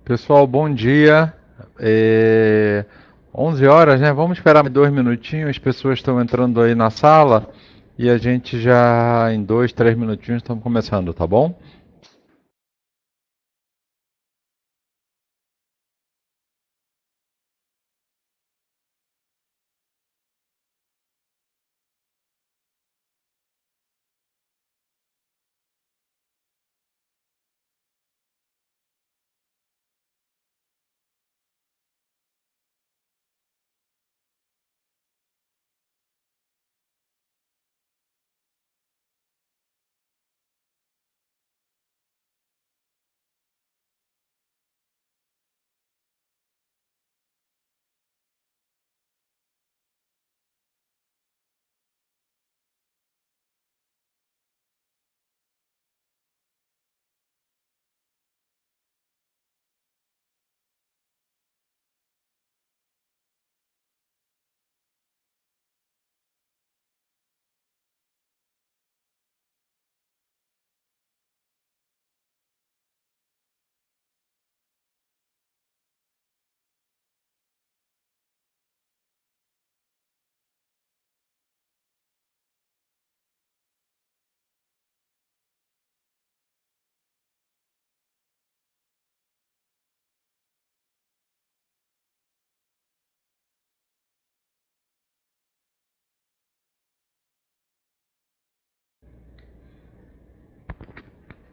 Pessoal, bom dia. É... 11 horas, né? Vamos esperar mais 2 minutinhos. As pessoas estão entrando aí na sala e a gente já em 2, 3 minutinhos estamos começando, tá bom?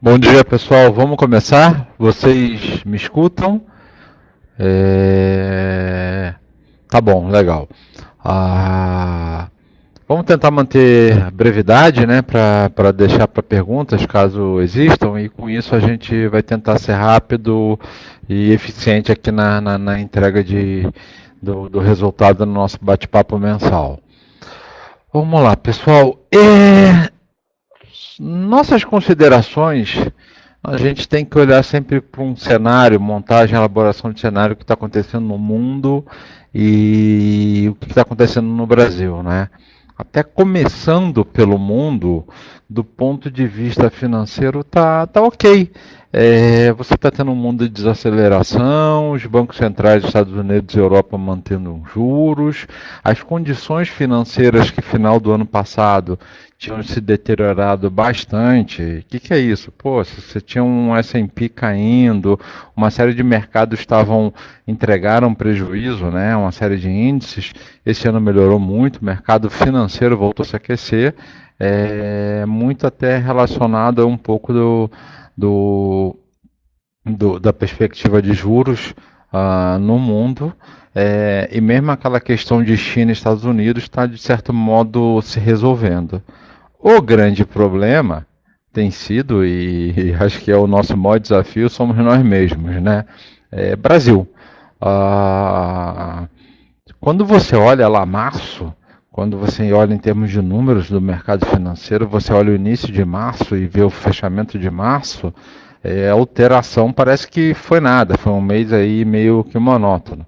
Bom dia, pessoal. Vamos começar? Vocês me escutam? Tá bom, legal. Ah, Vamos tentar manter brevidade, né, para deixar para perguntas, caso existam, e com isso a gente vai tentar ser rápido e eficiente aqui na entrega do resultado do nosso bate-papo mensal. Vamos lá, pessoal. Nossas considerações, a gente tem que olhar sempre para um cenário, montagem, elaboração de cenário que está acontecendo no mundo e o que está acontecendo no Brasil, né? Até começando pelo mundo, do ponto de vista financeiro, tá ok. Você está tendo um mundo de desaceleração, os bancos centrais dos Estados Unidos e Europa mantendo juros, as condições financeiras que final do ano passado tinham se deteriorado bastante. O que é isso? Pô, você tinha um S&P caindo, uma série de mercados entregaram prejuízo, né? Uma série de índices. Esse ano melhorou muito, o mercado financeiro voltou a se aquecer, muito até relacionado a um pouco do, da perspectiva de juros no mundo. E mesmo aquela questão de China e Estados Unidos está, de certo modo, se resolvendo. O grande problema tem sido, e acho que é o nosso maior desafio, somos nós mesmos, né? Brasil. Ah, Quando você olha lá março, quando você olha em termos de números do mercado financeiro, você olha o início de março e vê o fechamento de março, a alteração parece que foi nada, foi um mês aí meio que monótono.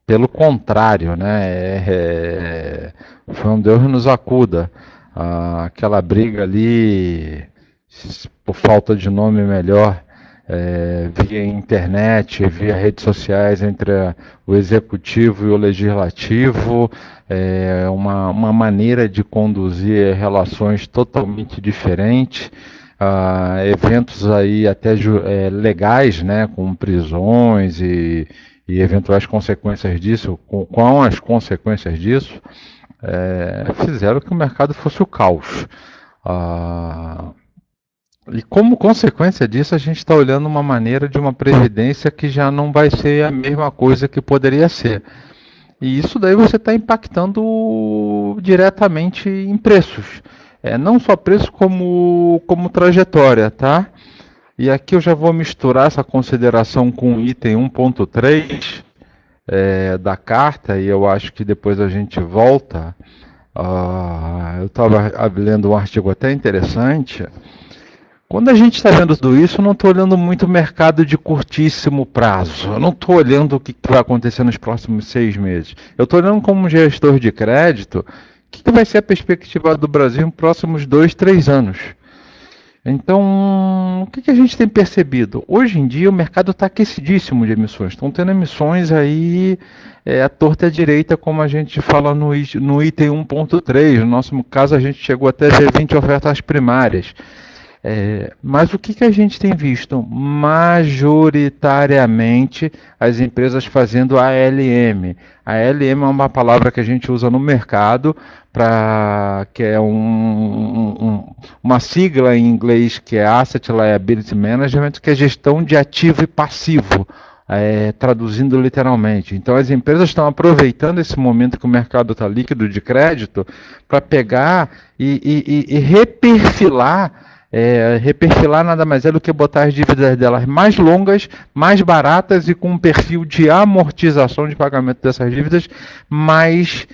Pelo contrário, né? Foi um Deus nos acuda. Aquela briga ali, por falta de nome melhor, via internet, via redes sociais entre o executivo e o legislativo, uma maneira de conduzir relações totalmente diferente. Eventos aí até legais, né, com prisões e eventuais consequências disso, com as consequências disso, fizeram que o mercado fosse o caos. E como consequência disso, a gente está olhando uma maneira de uma previdência que já não vai ser a mesma coisa que poderia ser. E isso daí você está impactando diretamente em preços. Não só preço como trajetória, tá? E aqui eu já vou misturar essa consideração com o item 1.3 da carta, e eu acho que depois a gente volta. Eu estava lendo um artigo até interessante. Quando a gente está vendo tudo isso, eu não estou olhando muito o mercado de curtíssimo prazo. Eu não estou olhando o que vai acontecer nos próximos 6 meses. Eu estou olhando como gestor de crédito, o que vai ser a perspectiva do Brasil nos próximos 2, 3 anos. Então, o que que a gente tem percebido? Hoje em dia o mercado está aquecidíssimo de emissões. Estão tendo emissões aí à torta e à direita, como a gente fala no item 1.3. No nosso caso, a gente chegou até ver 20 ofertas primárias. Mas o que que a gente tem visto? Majoritariamente as empresas fazendo ALM. A ALM é uma palavra que a gente usa no mercado, que é uma sigla em inglês que é Asset Liability Management, que é gestão de ativo e passivo. Traduzindo literalmente. Então as empresas estão aproveitando esse momento que o mercado está líquido de crédito para pegar e reperfilar. Reperfilar nada mais é do que botar as dívidas delas mais longas, mais baratas e com um perfil de amortização de pagamento dessas dívidas mais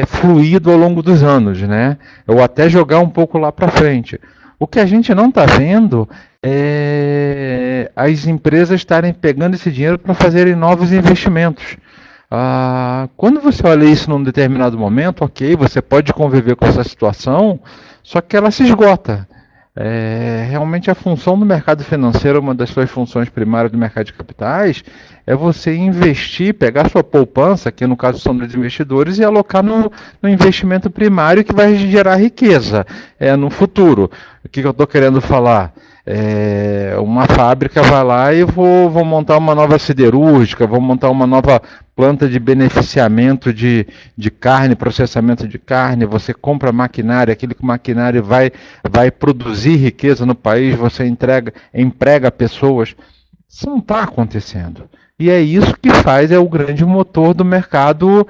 fluido ao longo dos anos, né? Ou até jogar um pouco lá para frente. O que a gente não está vendo é as empresas estarem pegando esse dinheiro para fazerem novos investimentos. Quando você olha isso num determinado momento, ok, você pode conviver com essa situação, só que ela se esgota. Realmente a função do mercado financeiro, uma das suas funções primárias do mercado de capitais, é você investir, pegar sua poupança, que no caso são dos investidores, e alocar no investimento primário que vai gerar riqueza no futuro. O que eu estou querendo falar? Uma fábrica vai lá e vou montar uma nova siderúrgica, vou montar uma nova planta de beneficiamento de carne, processamento de carne, você compra maquinário, aquele maquinário vai produzir riqueza no país, você emprega pessoas. Isso não está acontecendo. E é isso que faz, é o grande motor do mercado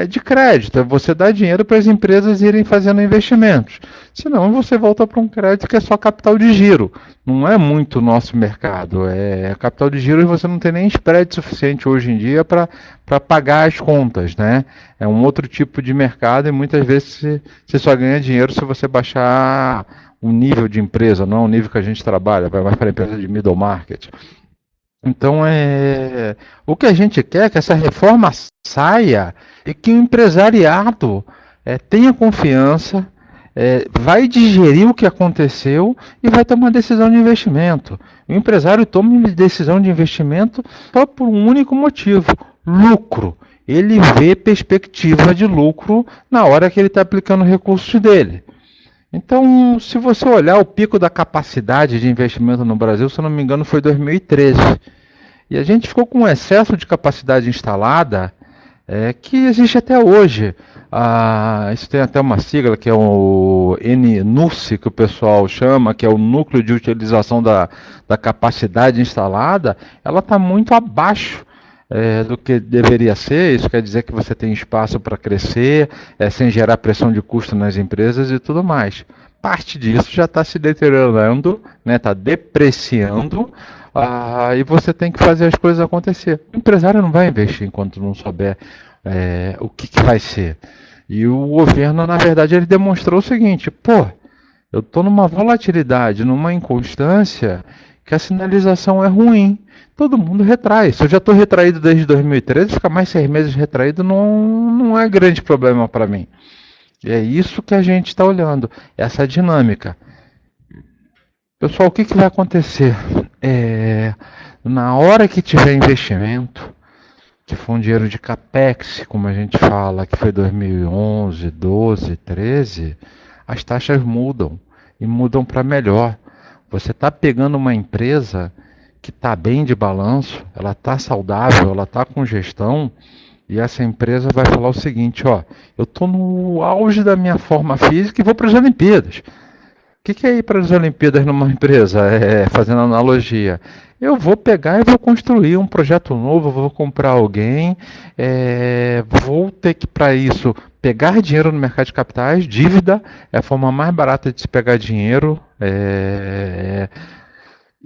de crédito. É você dar dinheiro para as empresas irem fazendo investimentos. Senão você volta para um crédito que é só capital de giro. Não é muito o nosso mercado. É capital de giro e você não tem nem spread suficiente hoje em dia para pagar as contas, né? É um outro tipo de mercado e muitas vezes você só ganha dinheiro se você baixar o nível de empresa, não o nível que a gente trabalha, vai mais para a empresa de middle market. Então, o que a gente quer é que essa reforma saia e que o empresariado tenha confiança, vai digerir o que aconteceu e vai tomar decisão de investimento. O empresário toma uma decisão de investimento só por um único motivo: lucro. Ele vê perspectiva de lucro na hora que ele está aplicando os recursos dele. Então, se você olhar o pico da capacidade de investimento no Brasil, se eu não me engano, foi 2013. E a gente ficou com um excesso de capacidade instalada que existe até hoje. Isso tem até uma sigla que é o NUSE, que o pessoal chama, que é o Núcleo de Utilização da Capacidade Instalada. Ela está muito abaixo do que deveria ser. Isso quer dizer que você tem espaço para crescer, sem gerar pressão de custo nas empresas e tudo mais. Parte disso já está se deteriorando, está depreciando, e você tem que fazer as coisas acontecer. O empresário não vai investir enquanto não souber o que vai ser. E o governo, na verdade, ele demonstrou o seguinte: eu estou numa volatilidade, numa inconstância, que a sinalização é ruim. Todo mundo retrai. Se eu já estou retraído desde 2013, ficar mais 6 meses retraído não é grande problema para mim. E é isso que a gente está olhando, essa dinâmica. Pessoal, o que vai acontecer? Na hora que tiver investimento, que for um dinheiro de capex, como a gente fala, que foi 2011, 12, 13, as taxas mudam, e mudam para melhor. Você está pegando uma empresa que está bem de balanço, ela está saudável, ela está com gestão, e essa empresa vai falar o seguinte: eu estou no auge da minha forma física e vou para as Olimpíadas. O que é ir para as Olimpíadas numa empresa? Fazendo analogia, eu vou pegar e vou construir um projeto novo, vou comprar alguém, vou ter que, para isso, pegar dinheiro no mercado de capitais. Dívida é a forma mais barata de se pegar dinheiro,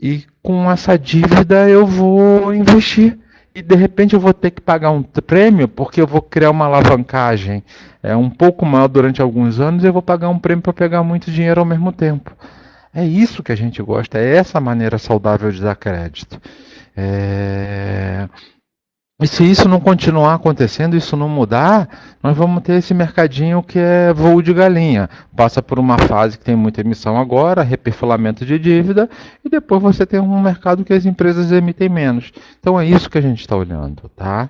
e com essa dívida eu vou investir. E de repente eu vou ter que pagar um prêmio, porque eu vou criar uma alavancagem um pouco maior durante alguns anos, e eu vou pagar um prêmio para pegar muito dinheiro ao mesmo tempo. É isso que a gente gosta, é essa maneira saudável de dar crédito. E se isso não continuar acontecendo, isso não mudar, nós vamos ter esse mercadinho que é voo de galinha. Passa por uma fase que tem muita emissão agora, reperfilamento de dívida, e depois você tem um mercado que as empresas emitem menos. Então é isso que a gente está olhando, tá?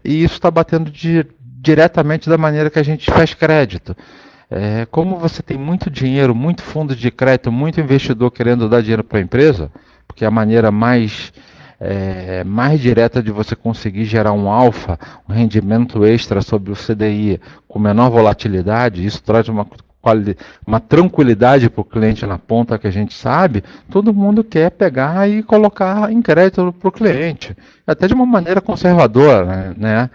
E isso está batendo diretamente da maneira que a gente faz crédito. Como você tem muito dinheiro, muito fundo de crédito, muito investidor querendo dar dinheiro para a empresa, porque é a maneira mais direta de você conseguir gerar um alfa, um rendimento extra sobre o CDI com menor volatilidade, isso traz uma tranquilidade para o cliente na ponta que a gente sabe, todo mundo quer pegar e colocar em crédito para o cliente, até de uma maneira conservadora, né?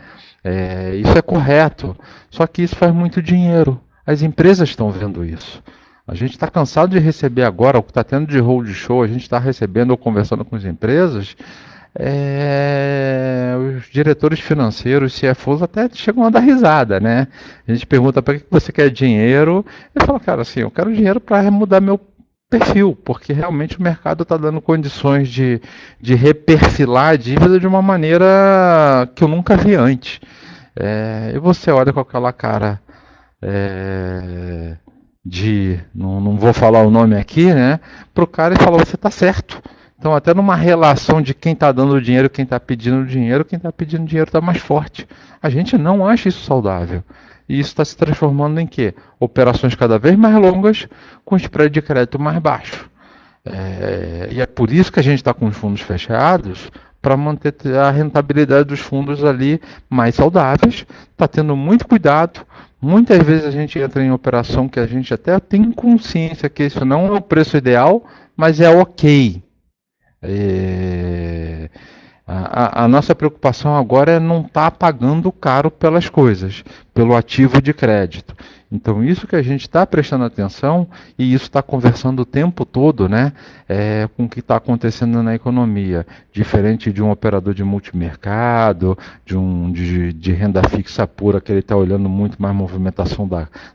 Isso é correto, só que isso faz muito dinheiro. As empresas estão vendo isso. A gente está cansado de receber agora, o que está tendo de roadshow, a gente está recebendo ou conversando com as empresas, os diretores financeiros, CFOs, até chegam a dar risada, né? A gente pergunta para que você quer dinheiro, ele fala, cara, assim, eu quero dinheiro para mudar meu perfil, porque realmente o mercado está dando condições de reperfilar a dívida de uma maneira que eu nunca vi antes. E você olha com aquela cara é, não vou falar o nome aqui, né? Para o cara e fala, você está certo. Então, até numa relação de quem está dando dinheiro e quem está pedindo dinheiro, quem está pedindo dinheiro está mais forte. A gente não acha isso saudável. E isso está se transformando em quê? Operações cada vez mais longas, com spread de crédito mais baixo. E é por isso que a gente está com os fundos fechados, para manter a rentabilidade dos fundos ali mais saudáveis. Está tendo muito cuidado. Muitas vezes a gente entra em operação que a gente até tem consciência que isso não é o preço ideal, mas é ok. A nossa preocupação agora é não estar pagando caro pelas coisas, pelo ativo de crédito. Então, isso que a gente está prestando atenção e isso está conversando o tempo todo, né, com o que está acontecendo na economia. Diferente de um operador de multimercado, de renda fixa pura, que ele está olhando muito mais movimentação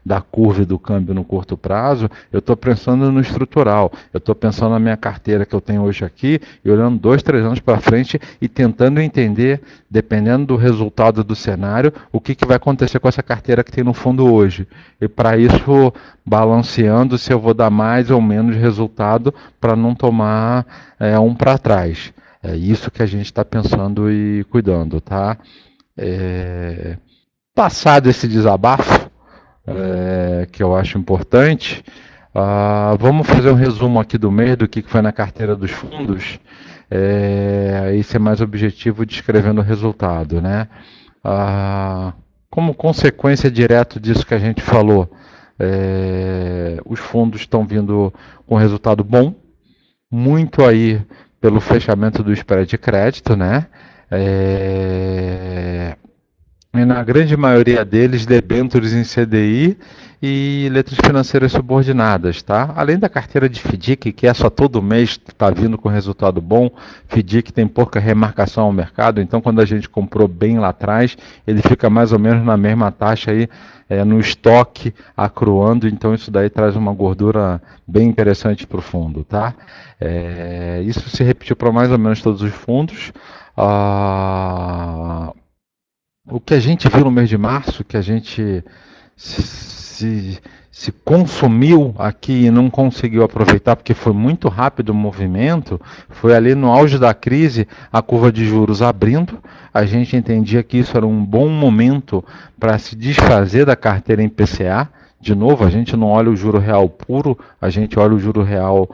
da curva e do câmbio no curto prazo, eu estou pensando no estrutural. Eu estou pensando na minha carteira que eu tenho hoje aqui e olhando 2, 3 anos para frente e tentando entender, dependendo do resultado do cenário, o que vai acontecer com essa carteira que tem no fundo hoje. E para isso, balanceando se eu vou dar mais ou menos resultado para não tomar um para trás. É isso que a gente está pensando e cuidando, tá? Passado esse desabafo, que eu acho importante, vamos fazer um resumo aqui do mês do que foi na carteira dos fundos. Esse é mais objetivo descrevendo o resultado, né? Como consequência direta disso que a gente falou, os fundos estão vindo com resultado bom, muito aí pelo fechamento do spread de crédito, né? E na grande maioria deles, debêntures em CDI e letras financeiras subordinadas, tá? Além da carteira de FDIC, que essa todo mês está vindo com resultado bom, FDIC tem pouca remarcação ao mercado, então quando a gente comprou bem lá atrás, ele fica mais ou menos na mesma taxa aí, no estoque, acruando, então isso daí traz uma gordura bem interessante para o fundo, tá? Isso se repetiu para mais ou menos todos os fundos. O que a gente viu no mês de março, que a gente se consumiu aqui e não conseguiu aproveitar, porque foi muito rápido o movimento, foi ali no auge da crise, a curva de juros abrindo, a gente entendia que isso era um bom momento para se desfazer da carteira em PCA. De novo, a gente não olha o juro real puro, a gente olha o juro real,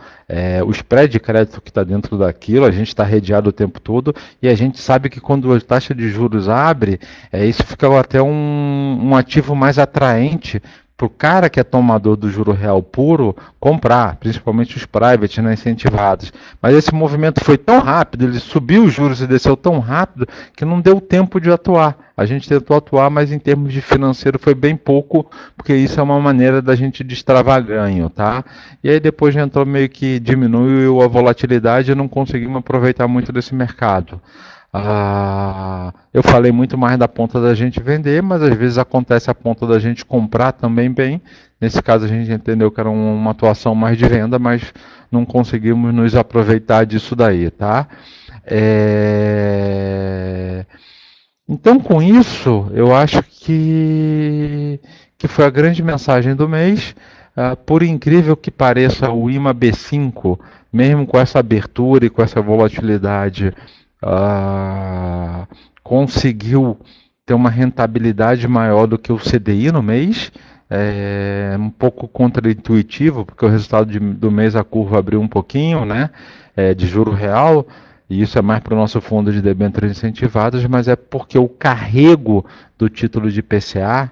o spread de crédito que está dentro daquilo, a gente está redeado o tempo todo e a gente sabe que quando a taxa de juros abre, isso fica até um ativo mais atraente para o cara que é tomador do juro real puro comprar, principalmente os private, né, incentivados. Mas esse movimento foi tão rápido, ele subiu os juros e desceu tão rápido que não deu tempo de atuar. A gente tentou atuar, mas em termos de financeiro foi bem pouco, porque isso é uma maneira da gente destravar ganho, tá? E aí depois já entrou meio que diminuiu a volatilidade e não conseguimos aproveitar muito desse mercado. Eu falei muito mais da ponta da gente vender, mas às vezes acontece a ponta da gente comprar também bem. Nesse caso a gente entendeu que era uma atuação mais de venda, mas não conseguimos nos aproveitar disso daí, tá? Então, com isso, eu acho que foi a grande mensagem do mês. Por incrível que pareça, o IMA B5, mesmo com essa abertura e com essa volatilidade, ah, conseguiu ter uma rentabilidade maior do que o CDI no mês. É um pouco contraintuitivo, porque o resultado do mês a curva abriu um pouquinho, né, de juro real, e isso é mais para o nosso fundo de debêntures incentivadas, mas é porque o carrego do título de IPCA,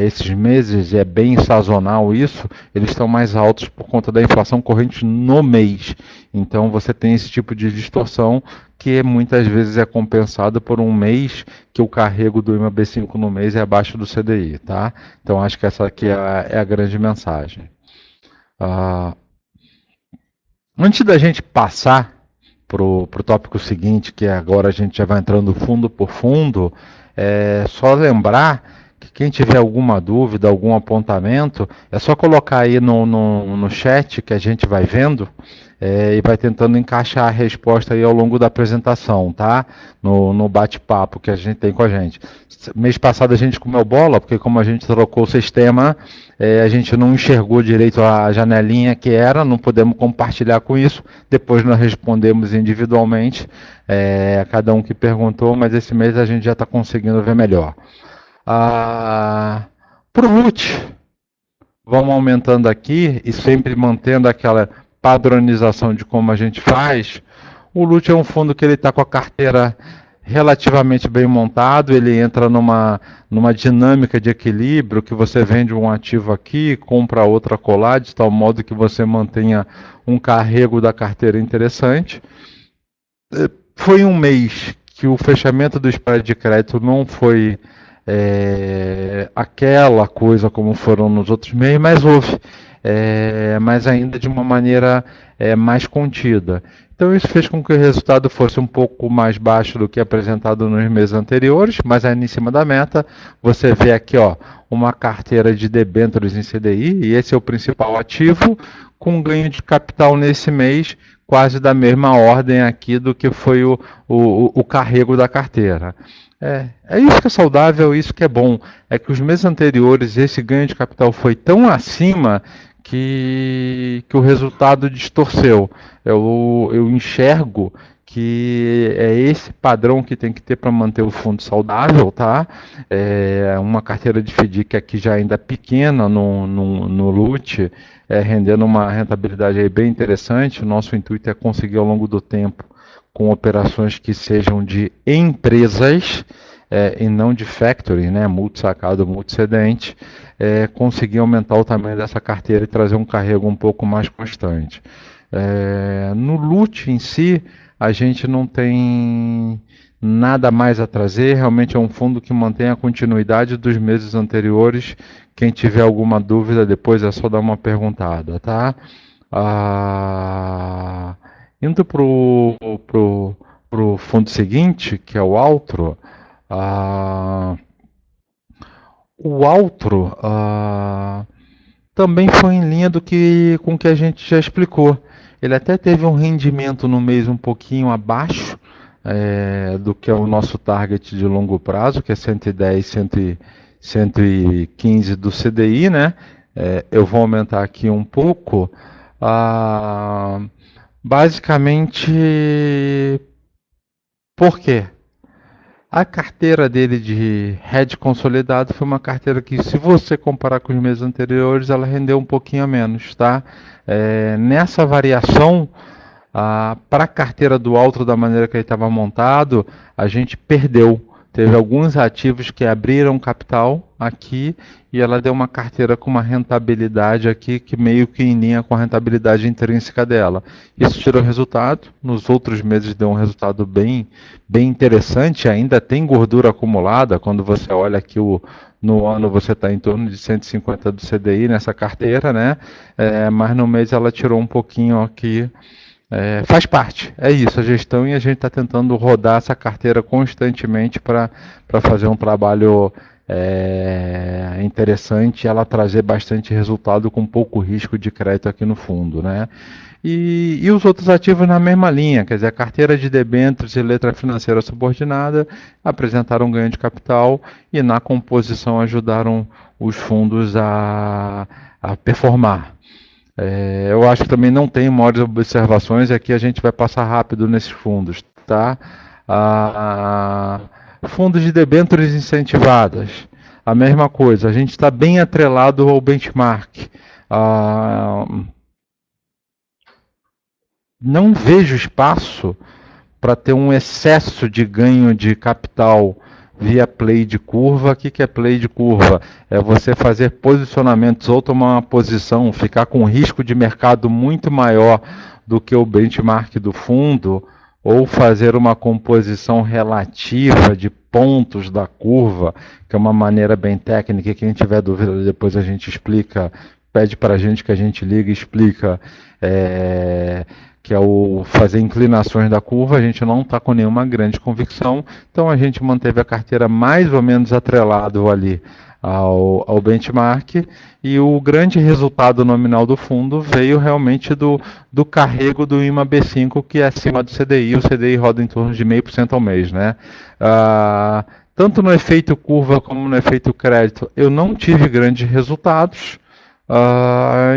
esses meses, é bem sazonal isso, eles estão mais altos por conta da inflação corrente no mês. Então você tem esse tipo de distorção que muitas vezes é compensado por um mês que o carrego do IMA B5 no mês é abaixo do CDI, tá? Então acho que essa aqui é a grande mensagem. Antes da gente passar para o tópico seguinte, que agora a gente já vai entrando fundo por fundo, só lembrar que quem tiver alguma dúvida, algum apontamento, é só colocar aí no chat que a gente vai vendo e vai tentando encaixar a resposta aí ao longo da apresentação, tá? No bate-papo que a gente tem com a gente. Mês passado a gente comeu bola, porque como a gente trocou o sistema, a gente não enxergou direito a janelinha que era, não podemos compartilhar com isso. Depois nós respondemos individualmente, cada um que perguntou, mas esse mês a gente já está conseguindo ver melhor. Para o LUT, vamos aumentando aqui e sempre mantendo aquela padronização de como a gente faz. O LUT é um fundo que ele está com a carteira relativamente bem montado, ele entra numa dinâmica de equilíbrio, que você vende um ativo aqui, compra outra colar, de tal modo que você mantenha um carrego da carteira interessante. Foi um mês que o fechamento do spread de crédito não foi aquela coisa como foram nos outros meses, mas houve, mas ainda de uma maneira mais contida. Então isso fez com que o resultado fosse um pouco mais baixo do que apresentado nos meses anteriores, mas ainda em cima da meta. Você vê aqui, ó, uma carteira de debêntures em CDI, e esse é o principal ativo, com ganho de capital nesse mês quase da mesma ordem aqui do que foi o carrego da carteira. É isso que é saudável, isso que é bom. É que os meses anteriores esse ganho de capital foi tão acima que o resultado distorceu. Eu enxergo que é esse padrão que tem que ter para manter o fundo saudável, tá? Uma carteira de FDIC aqui já ainda pequena no LUT, rendendo uma rentabilidade aí bem interessante. O nosso intuito é conseguir ao longo do tempo, com operações que sejam de empresas e não de factory, né, multi-sacado, multi-cedente, conseguir aumentar o tamanho dessa carteira e trazer um carrego um pouco mais constante. No LUT em si, a gente não tem nada mais a trazer, realmente é um fundo que mantém a continuidade dos meses anteriores. Quem tiver alguma dúvida depois é só dar uma perguntada, tá? Indo para o fundo seguinte, que é o Altro. O Altro também foi em linha com o que a gente já explicou. Ele até teve um rendimento no mês um pouquinho abaixo do que é o nosso target de longo prazo, que é 110, 115 do CDI, né? Eu vou aumentar aqui um pouco. Basicamente, por quê? A carteira dele de hedge consolidado foi uma carteira que, se você comparar com os meses anteriores, ela rendeu um pouquinho a menos, tá? Nessa variação, para a carteira do Altro, da maneira que ele estava montado, a gente perdeu. Teve alguns ativos que abriram capital aqui e ela deu uma carteira com uma rentabilidade aqui que meio que em linha com a rentabilidade intrínseca dela. Isso tirou resultado. Nos outros meses deu um resultado bem interessante. Ainda tem gordura acumulada. Quando você olha aqui no ano, você está em torno de 150 do CDI nessa carteira, né? Mas no mês ela tirou um pouquinho aqui. Faz parte, é isso, a gestão, e a gente está tentando rodar essa carteira constantemente para fazer um trabalho é interessante ela trazer bastante resultado com pouco risco de crédito aqui no fundo, né? E os outros ativos na mesma linha, quer dizer, a carteira de debêntures e letra financeira subordinada apresentaram ganho de capital e na composição ajudaram os fundos a performar. Eu acho que também não tem maiores observações, aqui a gente vai passar rápido nesses fundos, tá? Ah, fundos de debêntures incentivadas, a mesma coisa, a gente está bem atrelado ao benchmark. Ah, não vejo espaço para ter um excesso de ganho de capital via play de curva. O que é play de curva? É você fazer posicionamentos ou tomar uma posição, ficar com um risco de mercado muito maior do que o benchmark do fundo, ou fazer uma composição relativa de pontos da curva, que é uma maneira bem técnica. Quem tiver dúvida, depois a gente explica, pede para a gente que a gente liga e explica. Que é o fazer inclinações da curva, a gente não está com nenhuma grande convicção, então a gente manteve a carteira mais ou menos atrelado ali ao benchmark, e o grande resultado nominal do fundo veio realmente do carrego do IMA B5, que é acima do CDI, o CDI roda em torno de 0,5% ao mês, né? Tanto no efeito curva como no efeito crédito, eu não tive grandes resultados.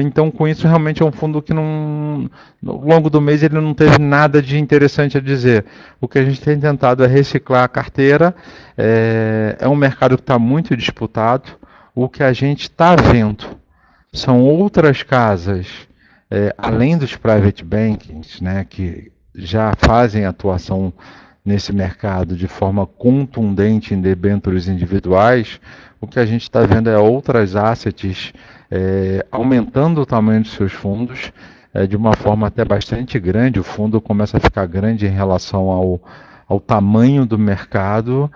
Então, com isso, realmente é um fundo que no longo do mês ele não teve nada de interessante a dizer. O que a gente tem tentado é reciclar a carteira. É um mercado que está muito disputado. O que a gente está vendo são outras casas, além dos private bankings, né, que já fazem atuação nesse mercado de forma contundente em debêntures individuais. O que a gente está vendo é outras assets aumentando o tamanho dos seus fundos de uma forma até bastante grande. O fundo começa a ficar grande em relação ao tamanho do mercado,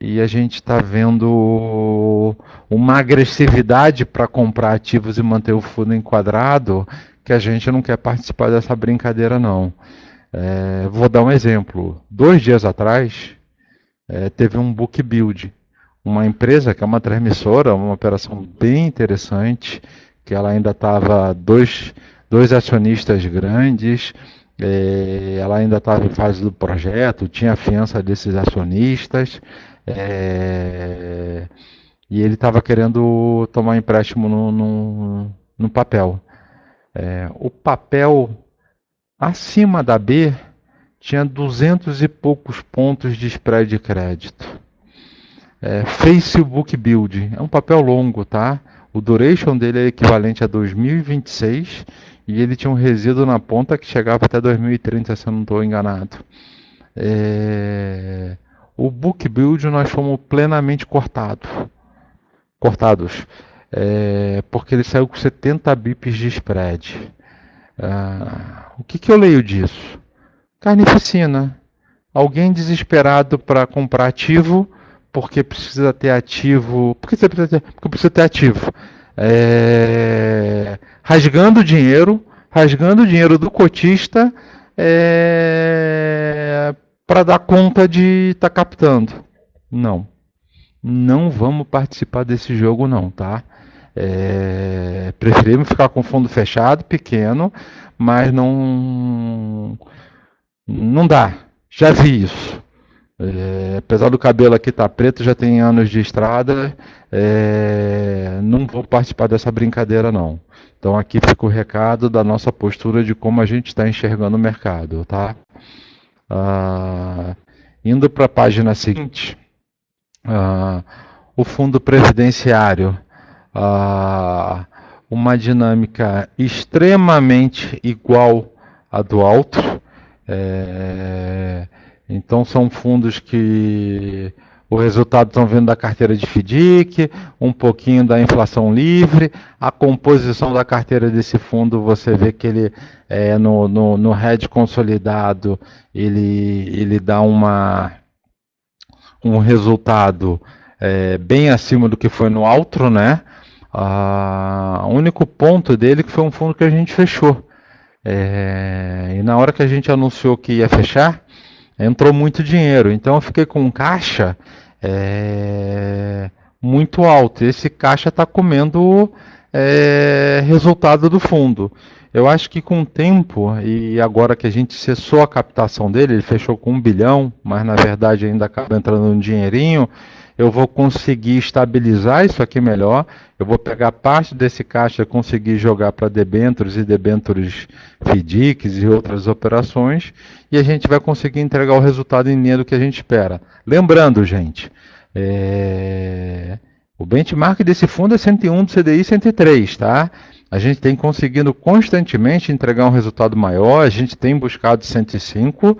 e a gente está vendo uma agressividade para comprar ativos e manter o fundo enquadrado, que a gente não quer participar dessa brincadeira, não. Vou dar um exemplo. 2 dias atrás, teve um book build. Uma empresa que é uma transmissora, uma operação bem interessante, que ela ainda estava dois acionistas grandes, ela ainda estava em fase do projeto, tinha a fiança desses acionistas, e ele estava querendo tomar empréstimo no papel. O papel acima da B tinha 200 e poucos pontos de spread de crédito. Facebook Build, é um papel longo, tá? O duration dele é equivalente a 2026 e ele tinha um resíduo na ponta que chegava até 2030, se eu não estou enganado. O Book Build nós fomos plenamente cortados, porque ele saiu com 70 bips de spread. O que eu leio disso? Carnificina. Alguém desesperado para comprar ativo, porque precisa ter ativo. Porque precisa ter ativo. Rasgando o dinheiro do cotista para dar conta de estar captando. Não. Não vamos participar desse jogo, não, tá? Preferimos ficar com fundo fechado, pequeno, mas não dá. Já vi isso. Apesar do cabelo aqui estar preto, já tem anos de estrada, não vou participar dessa brincadeira, não. Então aqui fica o recado da nossa postura de como a gente está enxergando o mercado, tá? Indo para a página seguinte, o fundo previdenciário, uma dinâmica extremamente igual à do alto. Então são fundos que o resultado estão vindo da carteira de FDIC, um pouquinho da inflação livre. A composição da carteira desse fundo, você vê que ele no RED consolidado, ele dá um resultado bem acima do que foi no Altro, né? O único ponto dele que foi um fundo que a gente fechou. E na hora que a gente anunciou que ia fechar, entrou muito dinheiro. Então eu fiquei com caixa muito alto. Esse caixa está comendo resultado do fundo. Eu acho que com o tempo, e agora que a gente cessou a captação dele, ele fechou com 1 bilhão, mas na verdade ainda acaba entrando um dinheirinho, eu vou conseguir estabilizar isso aqui melhor, eu vou pegar parte desse caixa e conseguir jogar para debêntures e debêntures FDICs e outras operações, e a gente vai conseguir entregar o resultado em linha do que a gente espera. Lembrando, gente, o benchmark desse fundo é 101 do CDI 103, tá? A gente tem conseguido constantemente entregar um resultado maior, a gente tem buscado 105,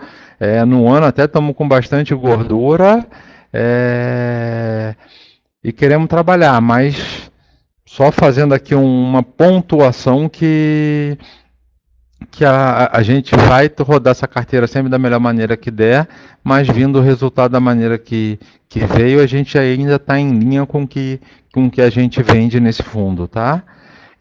no ano até estamos com bastante gordura, e queremos trabalhar, mas só fazendo aqui uma pontuação que a gente vai rodar essa carteira sempre da melhor maneira que der, mas vindo o resultado da maneira que veio, a gente ainda está em linha com que a gente vende nesse fundo, tá?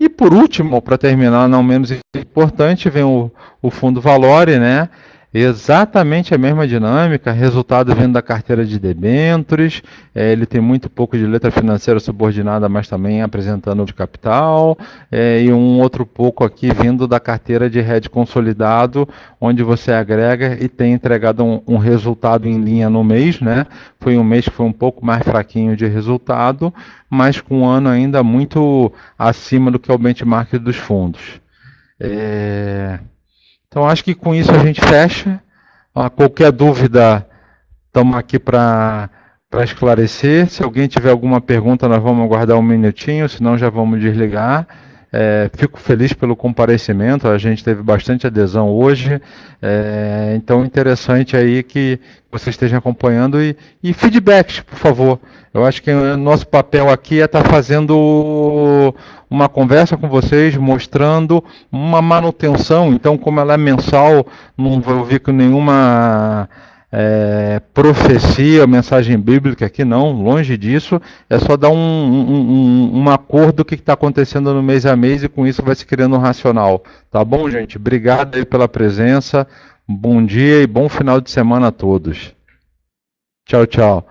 E por último, para terminar, não menos importante, vem o fundo Valore, né? Exatamente a mesma dinâmica, resultado vindo da carteira de debêntures, ele tem muito pouco de letra financeira subordinada, mas também apresentando de capital, e um outro pouco aqui vindo da carteira de hedge consolidado, onde você agrega e tem entregado um resultado em linha no mês, né? Foi um mês que foi um pouco mais fraquinho de resultado, mas com um ano ainda muito acima do que é o benchmark dos fundos. Então, acho que com isso a gente fecha. Qualquer dúvida, estamos aqui para esclarecer. Se alguém tiver alguma pergunta, nós vamos aguardar um minutinho, senão já vamos desligar. Fico feliz pelo comparecimento, a gente teve bastante adesão hoje. Então, interessante aí que você esteja acompanhando e feedbacks, por favor. Eu acho que o nosso papel aqui é estar fazendo uma conversa com vocês, mostrando uma manutenção. Então, como ela é mensal, não vou ouvir com nenhuma profecia, mensagem bíblica aqui, não, longe disso. É só dar uma cor do que está acontecendo no mês a mês e com isso vai se criando um racional. Tá bom, gente? Obrigado aí pela presença. Bom dia e bom final de semana a todos. Tchau, tchau.